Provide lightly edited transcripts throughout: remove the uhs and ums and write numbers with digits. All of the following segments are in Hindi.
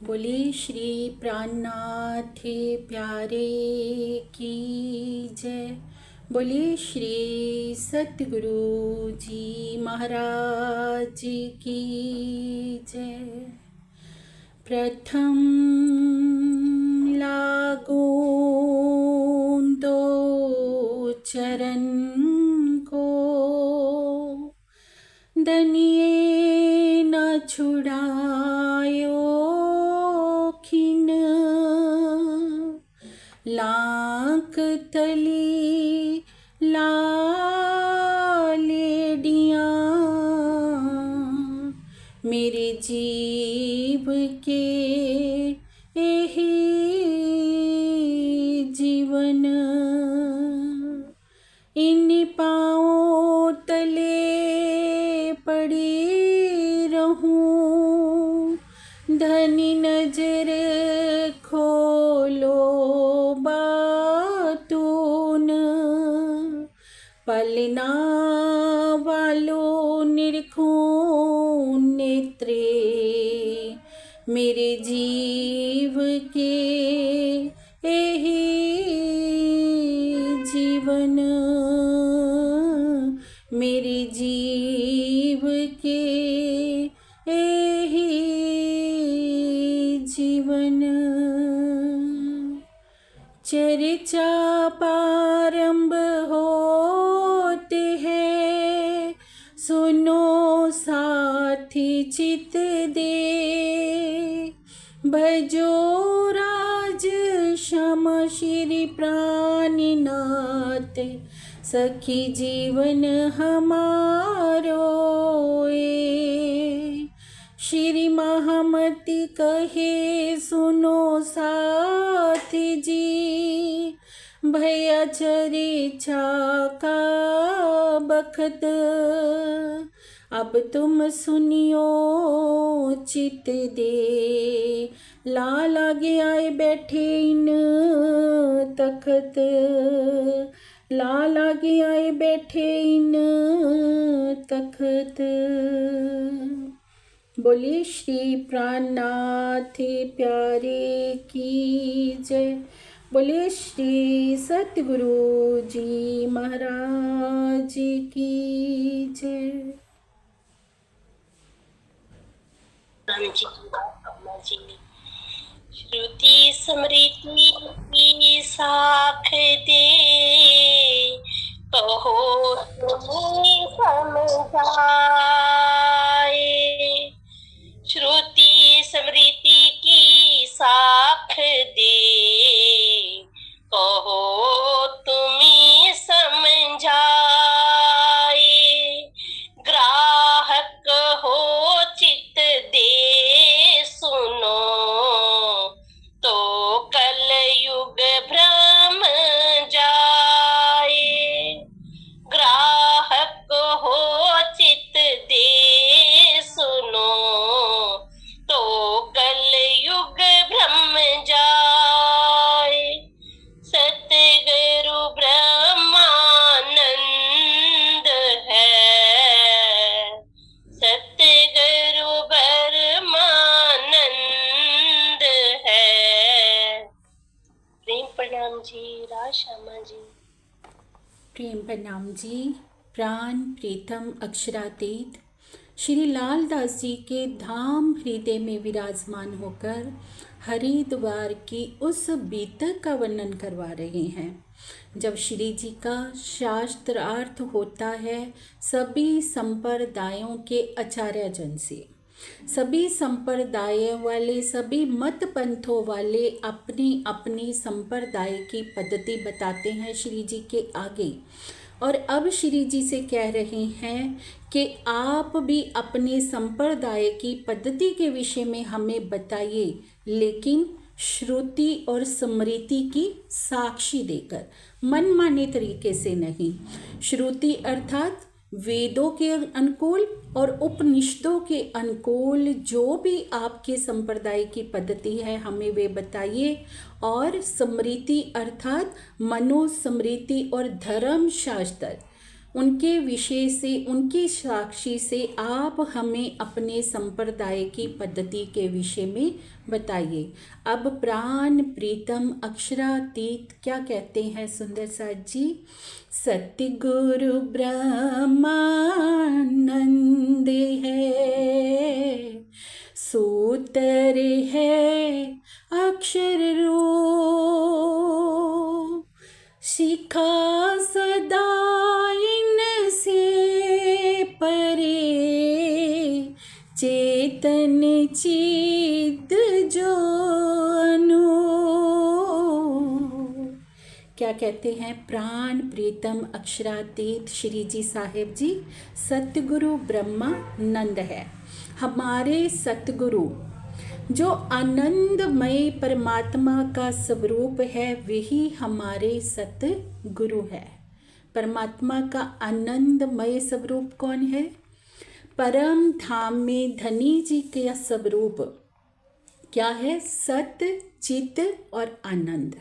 बोले श्री प्राणनाथ प्यारे की जय। बोले श्री सतगुरु जी महाराज की जय। प्रथम लागो दो चरण को, दनिये न छुड़ायो खिन, लाख तली लालेडियाँ मेरे जीव के यही जीवन, इन पाँव तले पड़ी रहूं, धनी नजर खोलो बातून, पलना वालों निरखूं नेत्रे मेरे जीव के यही जीवन, मेरे जीव के यही जीवन। चर्चा प्रारंभ होते हैं, सुनो साथी चित दे, भजो राज श्यामा श्री प्राणनाथ, सखी जीवन हमारो ए। श्री महामति कहे सुनो साथी जी, भैया चरिछा का बखत, अब तुम सुनियो चित दे, लाल आगे आए बैठे इन तखत, लाल आगे आए बैठे इन तखत। बोले श्री प्राणनाथ प्यारे की जय। बोले श्री सतगुरु जी महाराज की जय। श्रुति स्मृति की साख दे, कहो तुम्हें समझाए। श्रुति स्मृति की साख दे, कहो तुम्हें समझाए। ग्राहक हो चित दे सुनो, तो कल युग भ्रम जाए। ग्राहक हो चित दे सुनो, तो कल युग भ्रम जाए। सतगुरु ब्रह्मानंद है, सतगुरु ब्रह्मानंद है। प्रेम प्रणाम जी, राज श्यामा जी। प्रेम प्रणाम जी। प्राण प्रीतम अक्षरातीत श्री लालदास जी के धाम हृदय में विराजमान होकर हरिद्वार की उस बीतक का वर्णन करवा रहे हैं, जब श्री जी का शास्त्रार्थ होता है सभी संप्रदायों के आचार्य जन से। सभी संप्रदाय वाले, सभी मत पंथों वाले अपनी अपनी संप्रदाय की पद्धति बताते हैं श्री जी के आगे, और अब श्री जी से कह रहे हैं कि आप भी अपने संप्रदाय की पद्धति के विषय में हमें बताइए, लेकिन श्रुति और स्मृति की साक्षी देकर, मनमाने तरीके से नहीं। श्रुति अर्थात वेदों के अनुकूल और उपनिषदों के अनुकूल जो भी आपके संप्रदाय की पद्धति है हमें वे बताइए, और स्मृति अर्थात मनुस्मृति और धर्म शास्त्र उनके विषय से, उनकी साक्षी से आप हमें अपने संप्रदाय की पद्धति के विषय में बताइए। अब प्राण प्रीतम अक्षरातीत क्या कहते हैं सुंदर साथ जी? सतगुरु ब्रह्मानंद है, सूत्र है अक्षर रूप, शिखा सदा इनसे परे, चेतन चिद जो अनूप। क्या कहते हैं? प्राण प्रीतम अक्षरातीत श्री जी साहेब जी सतगुरु ब्रह्मानंद है। हमारे सतगुरु जो आनंदमय परमात्मा का स्वरूप है, वही हमारे सतगुरु है। परमात्मा का आनंदमय स्वरूप कौन है? परम धाम में धनी जी का स्वरूप क्या है? सत, चित और आनंद।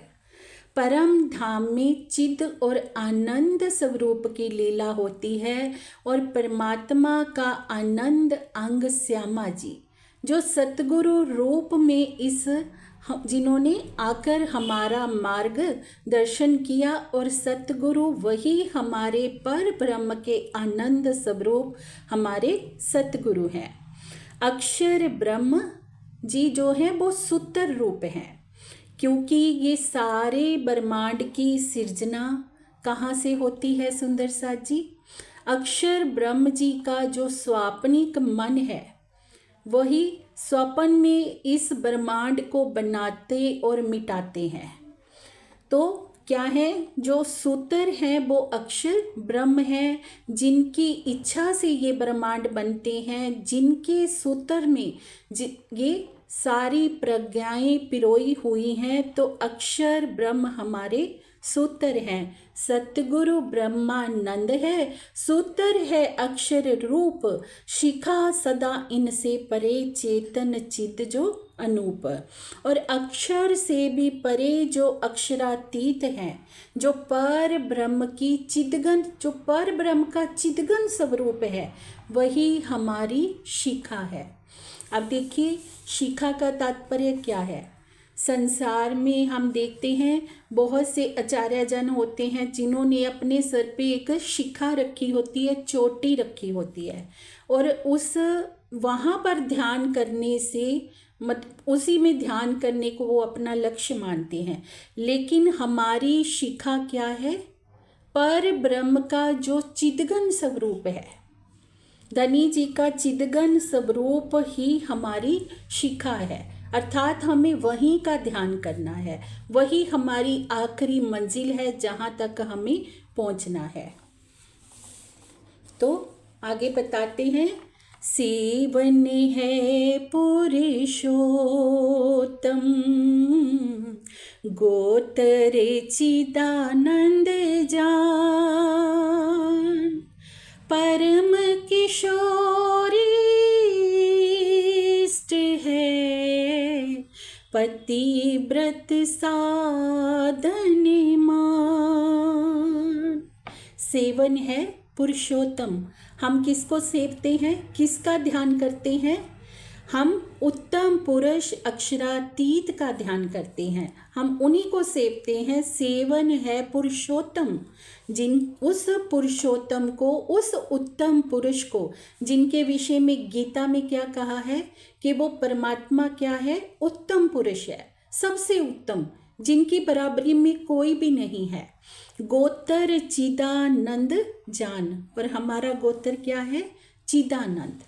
परम धाम में चिद और आनंद स्वरूप की लीला होती है, और परमात्मा का आनंद अंग श्यामा जी जो सतगुरु रूप में जिन्होंने आकर हमारा मार्ग दर्शन किया, और सतगुरु वही हमारे पर ब्रह्म के आनंद स्वरूप हमारे सतगुरु हैं। अक्षर ब्रह्म जी जो है वो सूत्र रूप हैं, क्योंकि ये सारे ब्रह्मांड की सृजना कहाँ से होती है सुंदर साथ जी? अक्षर ब्रह्म जी का जो स्वापनिक मन है, वही स्वप्न में इस ब्रह्मांड को बनाते और मिटाते हैं। तो क्या है? जो सूत्र हैं वो अक्षर ब्रह्म है, जिनकी इच्छा से ये ब्रह्मांड बनते हैं, जिनके सूत्र में ये सारी प्रज्ञाएं पिरोई हुई हैं। तो अक्षर ब्रह्म हमारे सूत्र हैं। सतगुरु ब्रह्मानंद है, सूत्र है अक्षर रूप, शिखा सदा इनसे परे, चेतन चिद जो अनूप। और अक्षर से भी परे जो अक्षरातीत हैं, जो पर ब्रह्म की चिदगन, जो पर ब्रह्म का चिदगन स्वरूप है, वही हमारी शिखा है। अब देखिए शिखा का तात्पर्य क्या है? संसार में हम देखते हैं बहुत से आचार्य जन होते हैं जिन्होंने अपने सर पे एक शिखा रखी होती है, चोटी रखी होती है, और वहाँ पर ध्यान करने से उसी में ध्यान करने को वो अपना लक्ष्य मानते हैं। लेकिन हमारी शिखा क्या है? पर ब्रह्म का जो चिदगन स्वरूप है, धनी जी का चिदगन स्वरूप ही हमारी शिखा है। अर्थात हमें वहीं का ध्यान करना है, वही हमारी आखिरी मंजिल है जहाँ तक हमें पहुँचना है। तो आगे बताते हैं, सेवन है पुरुषोत्तम, गोत्र चिदानंद जान, परम किशोरी इष्ट है, पतिव्रत साधन मान। सेवन है पुरुषोत्तम। हम किसको सेवते हैं? किसका ध्यान करते हैं? हम उत्तम पुरुष अक्षरातीत का ध्यान करते हैं, हम उन्हीं को सेवते हैं। सेवन है पुरुषोत्तम, उस पुरुषोत्तम को, उस उत्तम पुरुष को, जिनके विषय में गीता में क्या कहा है कि वो परमात्मा क्या है? उत्तम पुरुष है, सबसे उत्तम, जिनकी बराबरी में कोई भी नहीं है। गोत्र चिदानंद जान, पर हमारा गोत्र क्या है? चिदानंद।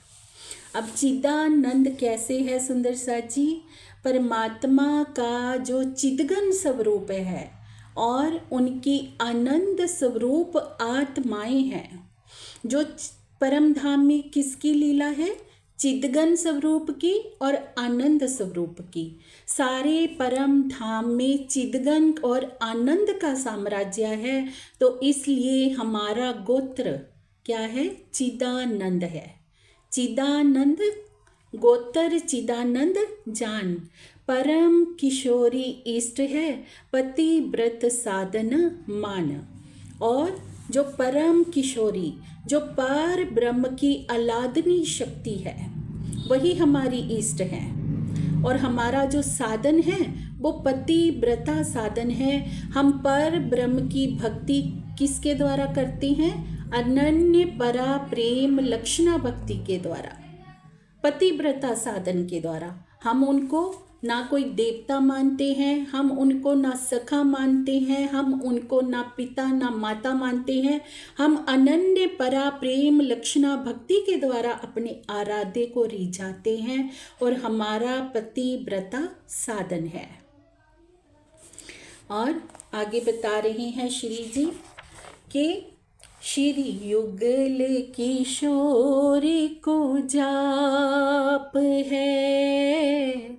अब चिदानंद कैसे है सुंदर साथ जी? परमात्मा का जो चिदगन स्वरूप है और उनकी आनंद स्वरूप आत्माएं हैं। जो परम धाम में किसकी लीला है? चिदगन स्वरूप की और आनंद स्वरूप की। सारे परम धाम में चिदगन और आनंद का साम्राज्य है, तो इसलिए हमारा गोत्र क्या है? चिदानंद है। चिदानंद गोत्र चिदानंद जान, परम किशोरी इष्ट है, पतिव्रत साधन मान। और जो परम किशोरी, जो पर ब्रह्म की अलादनी शक्ति है, वही हमारी इष्ट है। और हमारा जो साधन है वो पतिव्रता साधन है। हम पर ब्रह्म की भक्ति किसके द्वारा करते हैं? अनन्य परा प्रेम लक्षणा भक्ति के द्वारा, पतिव्रता साधन के द्वारा। हम उनको ना कोई देवता मानते हैं, हम उनको ना सखा मानते हैं, हम उनको ना पिता ना माता मानते हैं। हम अनन्य परा प्रेम लक्षणा भक्ति के द्वारा अपने आराध्य को रिझाते हैं और हमारा पतिव्रता साधन है। और आगे बता रहे हैं श्री जी कि श्री युगल किशोर को जाप है,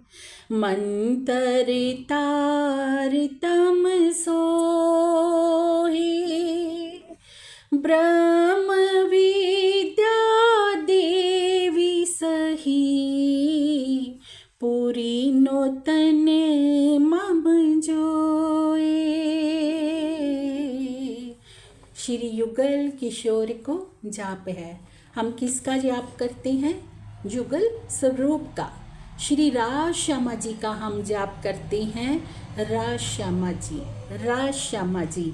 मंतर तारतम सोहे, ब्रह्म विद्या देवी सही, पूरी नूतन मम जोए। श्री युगल किशोर को जाप है। हम किसका जाप करते हैं? युगल स्वरूप का। श्री राज श्यामा जी का हम जाप करते हैं। राज श्यामा जी, राज श्यामा जी।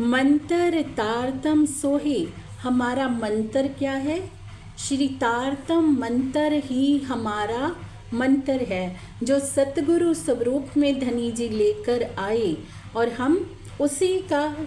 मंत्र तारतम सोहे, हमारा मंत्र क्या है? श्री तारतम मंत्र ही हमारा मंत्र है, जो सतगुरु स्वरूप में धनी जी लेकर आए और हम उसी का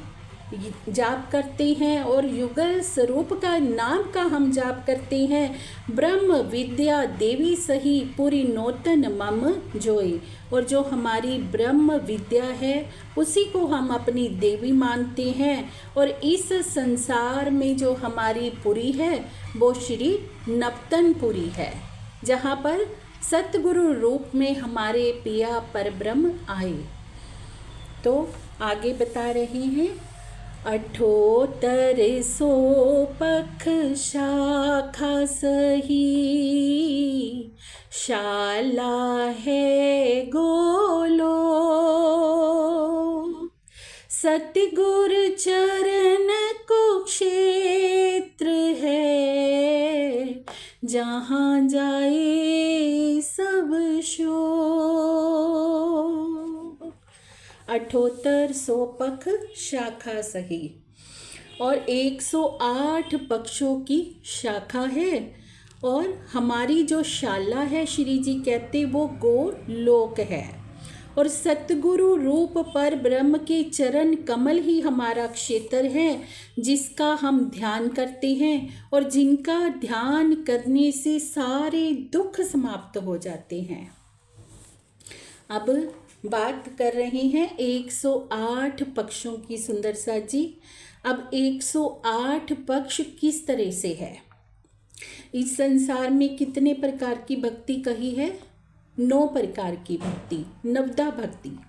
जाप करते हैं। और युगल स्वरूप का नाम का हम जाप करते हैं। ब्रह्म विद्या देवी सही, पूरी नूतन मम जोई। और जो हमारी ब्रह्म विद्या है उसी को हम अपनी देवी मानते हैं। और इस संसार में जो हमारी पुरी है वो श्री नवतनपुरी है, जहाँ पर सतगुरु रूप में हमारे पिया परब्रह्म आए। तो आगे बता रहे हैं, 78 पख शाखा सही, शाला है गोलो, सतगुर चरण को क्षेत्र है, जहाँ जाए सब शोक। 78 पख शाखा सही, और 108 पक्षों की शाखा है। और हमारी जो शाला है श्री जी कहते वो गोलोक है। और सतगुरु रूप पर ब्रह्म के चरण कमल ही हमारा क्षेत्र है, जिसका हम ध्यान करते हैं और जिनका ध्यान करने से सारे दुख समाप्त हो जाते हैं। अब बात कर रहे हैं 108 पक्षों की सुंदर सा जी। अब 108 पक्ष किस तरह से है? इस संसार में कितने प्रकार की भक्ति कही है? 9 प्रकार की भक्ति, नवदा भक्ति।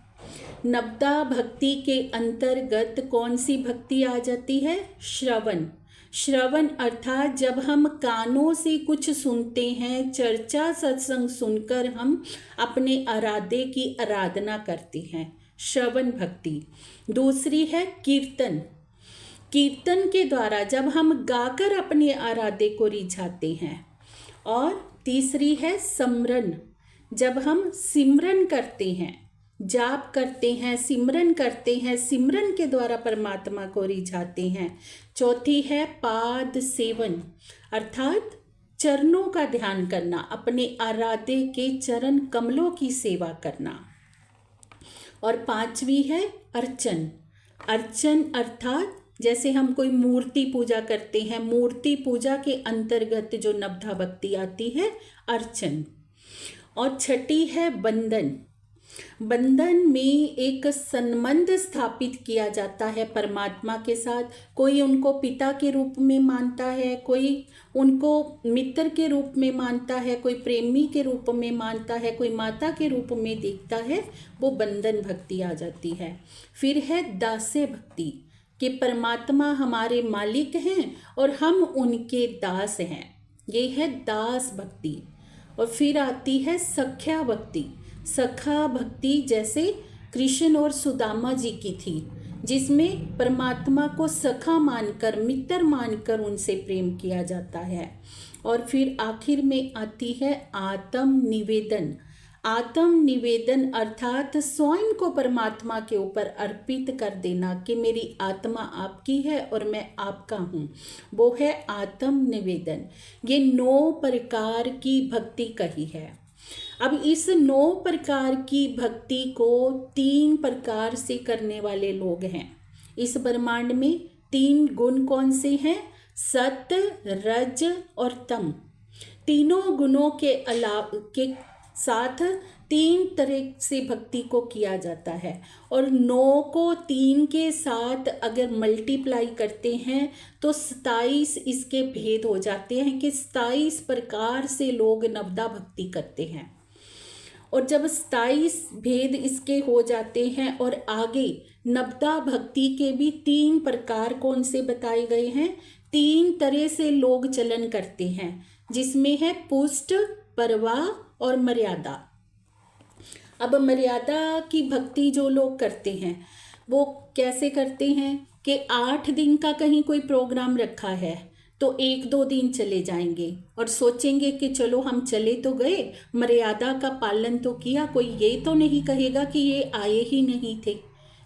नवदा भक्ति के अंतर्गत कौन सी भक्ति आ जाती है? श्रवण। श्रवण अर्थात जब हम कानों से कुछ सुनते हैं, चर्चा सत्संग सुनकर हम अपने आराध्य की आराधना करते हैं, श्रवण भक्ति। दूसरी है कीर्तन। कीर्तन के द्वारा जब हम गाकर अपने आराध्य को रिझाते हैं। और तीसरी है सिमरन, जब हम सिमरन करते हैं, जाप करते हैं, सिमरन करते हैं, सिमरन के द्वारा परमात्मा को रिझाते हैं। चौथी है पाद सेवन, अर्थात चरणों का ध्यान करना, अपने आराध्य के चरण कमलों की सेवा करना। और पांचवी है अर्चन। अर्चन अर्थात जैसे हम कोई मूर्ति पूजा करते हैं, मूर्ति पूजा के अंतर्गत जो नवधा भक्ति आती है, अर्चन। और छठी है बंधन। बंधन में एक संबंध स्थापित किया जाता है परमात्मा के साथ। कोई उनको पिता के रूप में मानता है, कोई उनको मित्र के रूप में मानता है, कोई प्रेमी के रूप में मानता है, कोई माता के रूप में देखता है, वो बंधन भक्ति आ जाती है। फिर है दास्य भक्ति, कि परमात्मा हमारे मालिक हैं और हम उनके दास हैं, ये है दास भक्ति। और फिर आती है सख्या भक्ति। सखा भक्ति जैसे कृष्ण और सुदामा जी की थी, जिसमें परमात्मा को सखा मानकर, मित्र मानकर उनसे प्रेम किया जाता है। और फिर आखिर में आती है आत्म निवेदन। आत्म निवेदन अर्थात स्वयं को परमात्मा के ऊपर अर्पित कर देना कि मेरी आत्मा आपकी है और मैं आपका हूँ, वो है आत्म निवेदन। ये 9 प्रकार की भक्ति कही है। अब इस 9 प्रकार की भक्ति को 3 प्रकार से करने वाले लोग हैं। इस ब्रह्मांड में 3 गुण कौन से हैं? सत्य, रज और तम। तीनों गुणों के साथ 3 तरह से भक्ति को किया जाता है। और 9 को 3 के साथ अगर मल्टीप्लाई करते हैं तो 27 इसके भेद हो जाते हैं कि 27 प्रकार से लोग नवदा भक्ति करते हैं। और जब 27 भेद इसके हो जाते हैं और आगे नवदा भक्ति के भी 3 प्रकार कौन से बताए गए हैं? 3 तरह से लोग चलन करते हैं, जिसमें है पुष्ट, परवाह और मर्यादा। अब मर्यादा की भक्ति जो लोग करते हैं वो कैसे करते हैं कि 8 दिन का कहीं कोई प्रोग्राम रखा है तो 1-2 दिन चले जाएंगे और सोचेंगे कि चलो हम चले तो गए, मर्यादा का पालन तो किया, कोई ये तो नहीं कहेगा कि ये आए ही नहीं थे।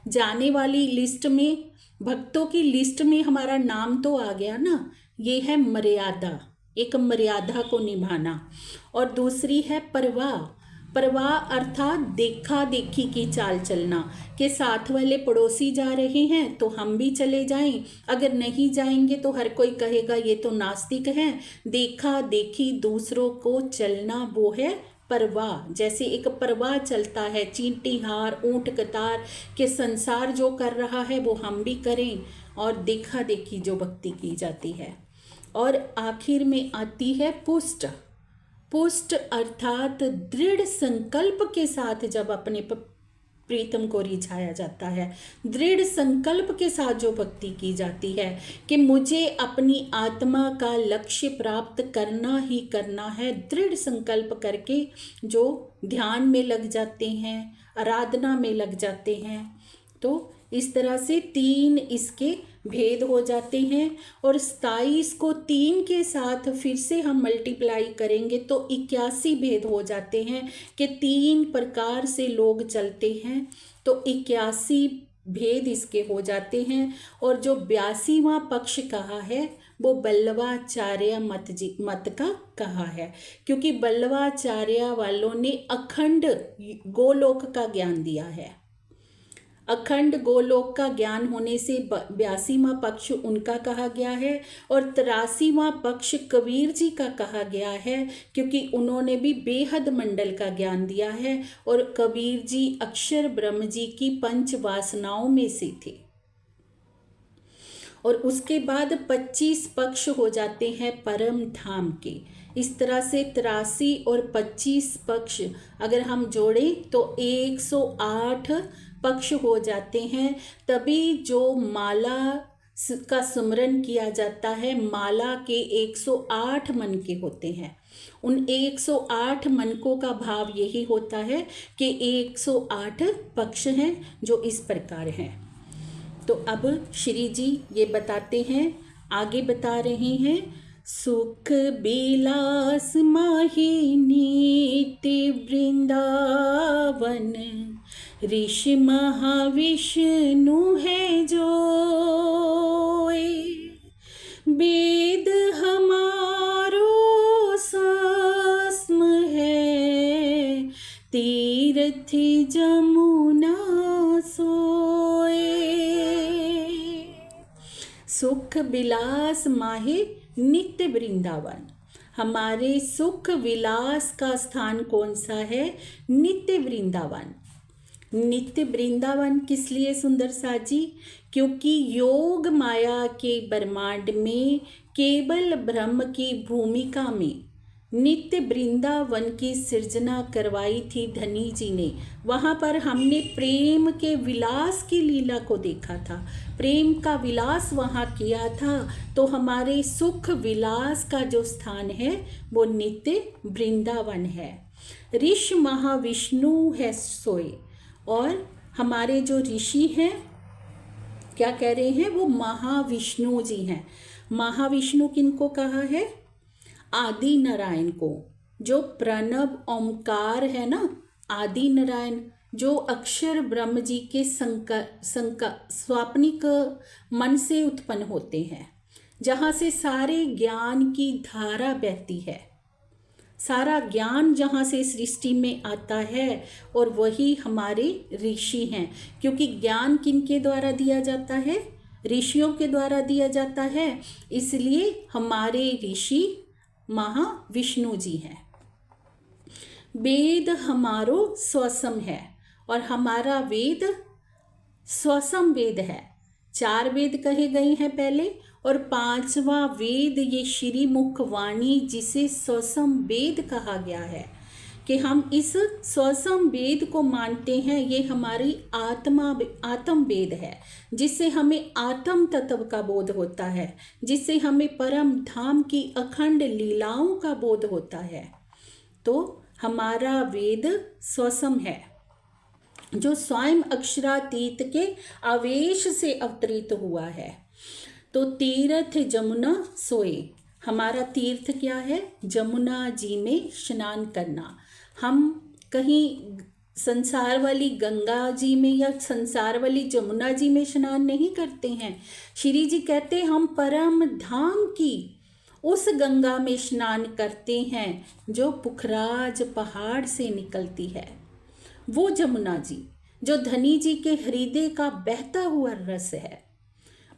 जाने वाली लिस्ट में, भक्तों की लिस्ट में हमारा नाम तो आ गया ना। ये है मर्यादा, एक मर्यादा को निभाना। और दूसरी है परवाह। परवाह अर्थात देखा देखी की चाल चलना, कि साथ वाले पड़ोसी जा रहे हैं तो हम भी चले जाएं, अगर नहीं जाएंगे तो हर कोई कहेगा ये तो नास्तिक हैं। देखा देखी दूसरों को चलना, वो है परवाह। जैसे एक परवाह चलता है, चींटी हार ऊंट कतार, के संसार जो कर रहा है वो हम भी करें, और देखा देखी जो भक्ति की जाती है। और आखिर में आती है पुष्ट। पुष्ट अर्थात दृढ़ संकल्प के साथ जब अपने प्रीतम को रिझाया जाता है, दृढ़ संकल्प के साथ जो भक्ति की जाती है कि मुझे अपनी आत्मा का लक्ष्य प्राप्त करना ही करना है, दृढ़ संकल्प करके जो ध्यान में लग जाते हैं, आराधना में लग जाते हैं। तो इस तरह से 3 इसके भेद हो जाते हैं। और 27 को 3 के साथ फिर से हम मल्टीप्लाई करेंगे तो 81 भेद हो जाते हैं कि 3 प्रकार से लोग चलते हैं, तो 81 भेद इसके हो जाते हैं। और जो 82वां पक्ष कहा है वो बल्लवाचार्य मत का कहा है, क्योंकि बल्लवाचार्य वालों ने अखंड गोलोक का ज्ञान दिया है। अखंड गोलोक का ज्ञान होने से 82वां पक्ष उनका कहा गया है। और 83वां पक्ष कबीर जी का कहा गया है, क्योंकि उन्होंने भी बेहद मंडल का ज्ञान दिया है। और कबीर जी अक्षर ब्रह्म जी की 5 वासनाओं में से थे। और उसके बाद 25 पक्ष हो जाते हैं परम धाम के। इस तरह से 83 और 25 पक्ष अगर हम जोड़ें तो 108 पक्ष हो जाते हैं। तभी जो माला का सुमरन किया जाता है, माला के 108 मन के होते हैं। उन 108 मनकों का भाव यही होता है कि 108 पक्ष हैं जो इस प्रकार हैं। तो अब श्री जी ये बताते हैं, आगे बता रहे हैं, सुख बिलास माही नित्य वृंदावन, ऋषि महाविष्णु है जोय, वेद हमारो सस्म है, तीर्थ जमुना सोए। सुख बिलास माहे नित्य वृंदावन। हमारे सुख विलास का स्थान कौन सा है? नित्य वृंदावन। नित्य वृंदावन किस लिए सुंदर साजी? क्योंकि योग माया के ब्रह्मांड में केवल ब्रह्म की भूमिका में नित्य वृंदावन की सृजना करवाई थी धनी जी ने। वहाँ पर हमने प्रेम के विलास की लीला को देखा था, प्रेम का विलास वहाँ किया था। तो हमारे सुख विलास का जो स्थान है वो नित्य वृंदावन है। ऋषि महाविष्णु है सोए। और हमारे जो ऋषि हैं क्या कह रहे हैं, वो महाविष्णु जी हैं। महाविष्णु किनको कहा है, आदि नारायण को। जो प्रणव ओमकार है ना, आदि नारायण, जो अक्षर ब्रह्म जी के स्वाप्निक मन से उत्पन्न होते हैं, जहाँ से सारे ज्ञान की धारा बहती है, सारा ज्ञान जहाँ से सृष्टि में आता है, और वही हमारे ऋषि हैं। क्योंकि ज्ञान किनके द्वारा दिया जाता है, ऋषियों के द्वारा दिया जाता है, इसलिए हमारे ऋषि महाविष्णु जी हैं। वेद हमारो स्वसम है, और हमारा वेद स्वसम वेद है। 4 वेद कहे गए हैं पहले, और 5वां वेद ये श्री मुखवाणी, जिसे स्वसम वेद कहा गया है, कि हम इस स्वसम वेद को मानते हैं। ये हमारी आत्म वेद है, जिससे हमें आत्म तत्व का बोध होता है, जिससे हमें परम धाम की अखंड लीलाओं का बोध होता है। तो हमारा वेद स्वसम है, जो स्वयं अक्षरातीत के आवेश से अवतरित हुआ है। तो तीर्थ जमुना सोए, हमारा तीर्थ क्या है, जमुना जी में स्नान करना। हम कहीं संसार वाली गंगा जी में या संसार वाली जमुना जी में स्नान नहीं करते हैं। श्री जी कहते हम परम धाम की उस गंगा में स्नान करते हैं, जो पुखराज पहाड़ से निकलती है। वो जमुना जी जो धनी जी के हृदय का बहता हुआ रस है,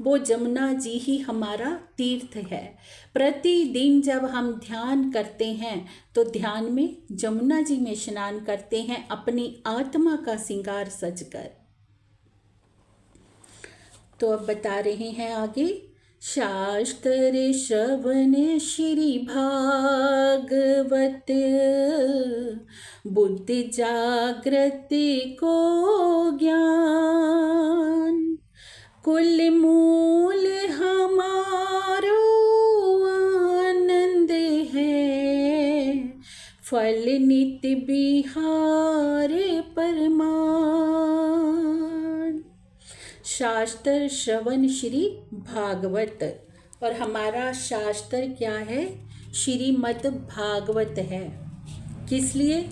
वो जमुना जी ही हमारा तीर्थ है। प्रतिदिन जब हम ध्यान करते हैं तो ध्यान में जमुना जी में स्नान करते हैं, अपनी आत्मा का श्रृंगार सजकर। तो अब बता रहे हैं आगे, शास्त्र श्रवण श्री भागवत, बुद्धि जागृति को ज्ञान, कुल मूल हमारो आनंद है, फल नित्य बिहार परमान। शास्त्र श्रवण श्री भागवत, और हमारा शास्त्र क्या है, श्रीमद् भागवत है। किस लिए,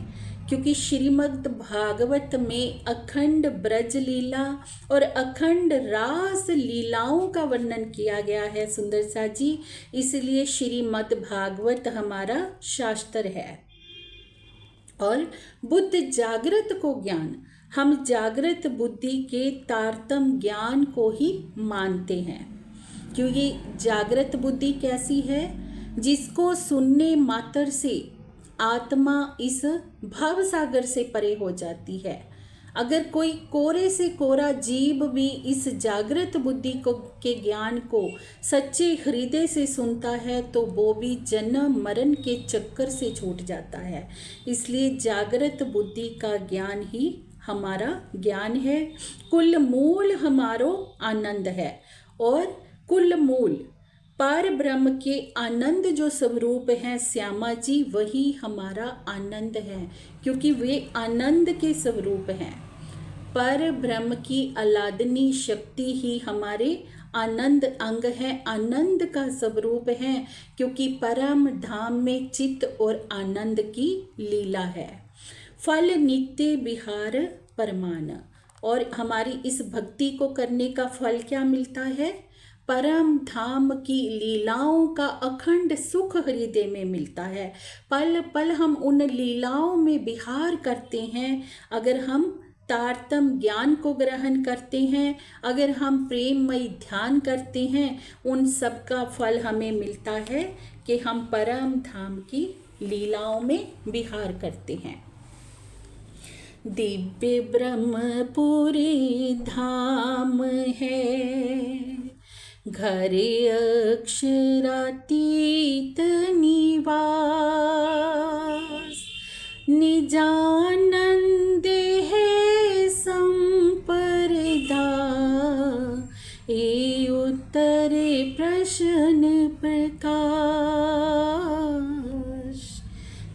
क्योंकि श्रीमद् भागवत में अखंड ब्रज लीला और अखंड रास लीलाओं का वर्णन किया गया है सुंदर सा जी, इसलिए श्रीमद् भागवत हमारा शास्त्र है। और बुद्ध जागृत को ज्ञान, हम जागृत बुद्धि के तारतम ज्ञान को ही मानते हैं। क्योंकि जागृत बुद्धि कैसी है, जिसको सुनने मात्र से आत्मा इस भव सागर से परे हो जाती है। अगर कोई कोरे से कोरा जीव भी इस जागृत बुद्धि को के ज्ञान को सच्चे हृदय से सुनता है, तो वो भी जन्म मरण के चक्कर से छूट जाता है। इसलिए जागृत बुद्धि का ज्ञान ही हमारा ज्ञान है। कुल मूल हमारो आनंद है, और कुल मूल पर ब्रह्म के आनंद जो स्वरूप हैं श्यामा जी, वही हमारा आनंद है, क्योंकि वे आनंद के स्वरूप हैं। पर ब्रह्म की अलादनी शक्ति ही हमारे आनंद अंग है, आनंद का स्वरूप है, क्योंकि परम धाम में चित्त और आनंद की लीला है। फल नित्य बिहार परमान, और हमारी इस भक्ति को करने का फल क्या मिलता है, परम धाम की लीलाओं का अखंड सुख हृदय में मिलता है। पल पल हम उन लीलाओं में विहार करते हैं। अगर हम तारतम ज्ञान को ग्रहण करते हैं, अगर हम प्रेममय ध्यान करते हैं, उन सब का फल हमें मिलता है कि हम परम धाम की लीलाओं में विहार करते हैं। दिव्य ब्रह्मपुरी धाम है, घर अक्षरातीत निवास, निजानंद है संपरदा, ये उत्तर प्रश्न प्रकाश।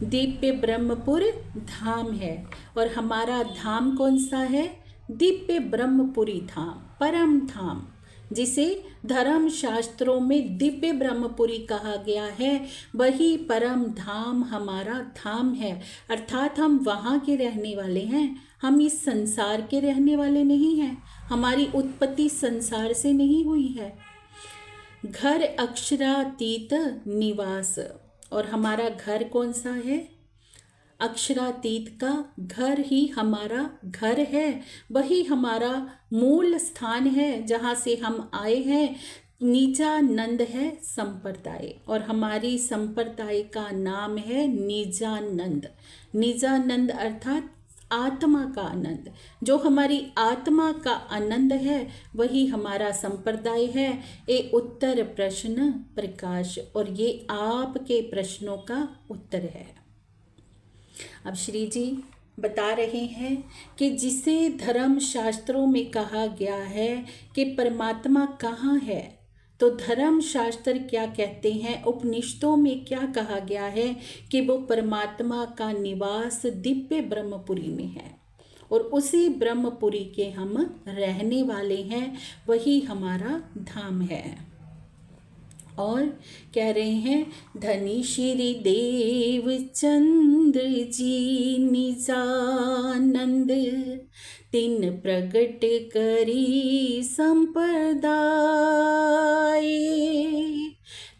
दिव्य ब्रह्मपुर धाम है, और हमारा धाम कौन सा है, दिव्य ब्रह्मपुरी धाम, परम धाम। जिसे धर्म शास्त्रों में दिव्य ब्रह्मपुरी कहा गया है, वही परम धाम हमारा धाम है। अर्थात हम वहाँ के रहने वाले हैं, हम इस संसार के रहने वाले नहीं हैं। हमारी उत्पत्ति संसार से नहीं हुई है। घर अक्षरातीत निवास, और हमारा घर कौन सा है? अक्षरातीत का घर ही हमारा घर है, वही हमारा मूल स्थान है जहाँ से हम आए हैं। निजानंद है संप्रदाय, और हमारी संप्रदाय का नाम है निजानंद। निजानंद अर्थात आत्मा का आनंद। जो हमारी आत्मा का आनंद है वही हमारा संप्रदाय है। ये उत्तर प्रश्न प्रकाश, और ये आपके प्रश्नों का उत्तर है। अब श्री जी बता रहे हैं कि जिसे धर्म शास्त्रों में कहा गया है कि परमात्मा कहाँ है, तो धर्म शास्त्र क्या कहते हैं, उपनिषदों में क्या कहा गया है कि वो परमात्मा का निवास दिव्य ब्रह्मपुरी में है, और उसी ब्रह्मपुरी के हम रहने वाले हैं, वही हमारा धाम है। और कह रहे हैं, धनी श्री देव चंद्र जी निजानंद, तिन प्रगट करी संप्रदाय,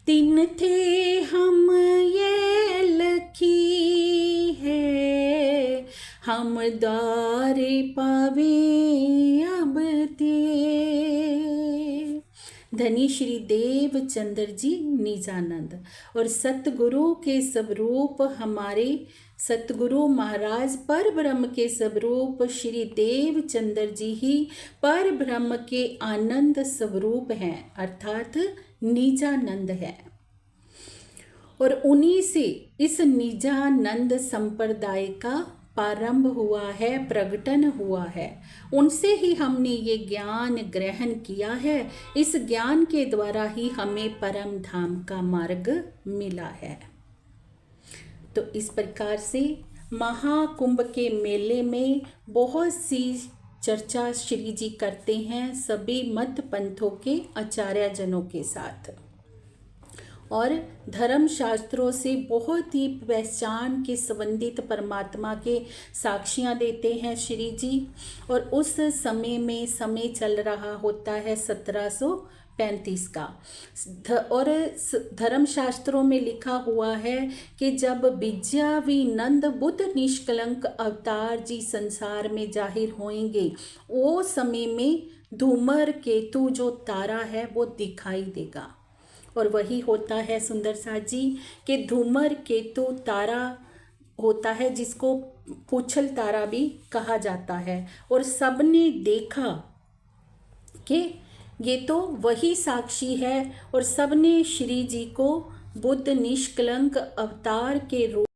तिन थे हम ये लखी है, हम द्वारे पावे अब ते। धनी श्री देव चंद्र जी निजानंद, और सतगुरु के स्वरूप हमारे सतगुरु महाराज पर ब्रह्म के स्वरूप श्री देव चंद्र जी ही पर ब्रह्म के आनंद स्वरूप हैं, अर्थात निजानंद है। और उन्हीं से इस निजानंद संप्रदाय का प्रारंभ हुआ है, प्रकटन हुआ है। उनसे ही हमने ये ज्ञान ग्रहण किया है। इस ज्ञान के द्वारा ही हमें परम धाम का मार्ग मिला है। तो इस प्रकार से महाकुंभ के मेले में बहुत सी चर्चा श्री जी करते हैं सभी मत पंथों के आचार्य जनों के साथ, और धर्म शास्त्रों से बहुत ही पहचान के संबंधित परमात्मा के साक्षियाँ देते हैं श्री जी। और उस समय में समय चल रहा होता है 1735 का, और धर्म शास्त्रों में लिखा हुआ है कि जब विद्याविनंद बुद्ध निष्कलंक अवतार जी संसार में जाहिर होंगे, वो समय में धूमर केतु जो तारा है वो दिखाई देगा। और वही होता है सुंदर साथ जी कि धूमर केतु तारा होता है जिसको पूछल तारा भी कहा जाता है। और सबने देखा कि ये तो वही साक्षी है, और सबने श्री जी को बुद्ध निष्कलंक अवतार के रूप